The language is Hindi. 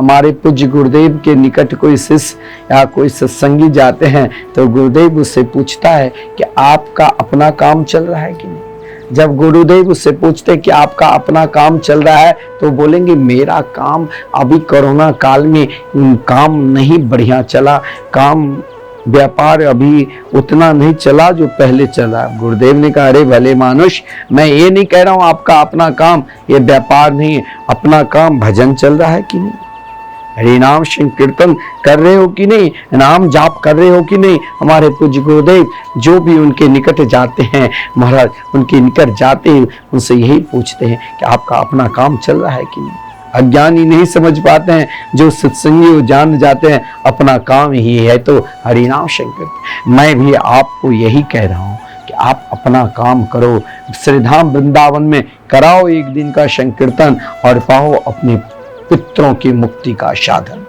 हमारे पूज्य गुरुदेव के निकट कोई शिष्य या कोई सत्संगी जाते हैं तो गुरुदेव उससे पूछता है कि आपका अपना काम चल रहा है कि नहीं। जब गुरुदेव उससे पूछते हैं कि आपका अपना काम चल रहा है तो बोलेंगे मेरा काम अभी कोरोना काल में काम नहीं बढ़िया चला, काम व्यापार अभी उतना नहीं चला जो पहले चला। गुरुदेव ने कहा अरे भले मानुष, मैं ये नहीं कह रहा हूं आपका अपना काम ये व्यापार नहीं है, अपना काम भजन चल रहा है कि नहीं, हरि नाम संकीर्तन कर रहे हो कि नहीं, नाम जाप कर रहे हो कि नहीं। हमारे पूज्य गुरुदेव जो भी उनके निकट जाते हैं महाराज, उनके निकट जाते हैं उनसे यही पूछते हैं कि आपका अपना काम चल रहा है कि नहीं। अज्ञानी नहीं समझ पाते हैं, जो सत्संगी वो जान जाते हैं अपना काम ही है तो हरि नाम संकीर्तन। मैं भी आपको यही कह रहा हूँ कि आप अपना काम करो, श्रीधाम वृंदावन में कराओ एक दिन का संकीर्तन और पाओ अपने पितरों की मुक्ति का साधन।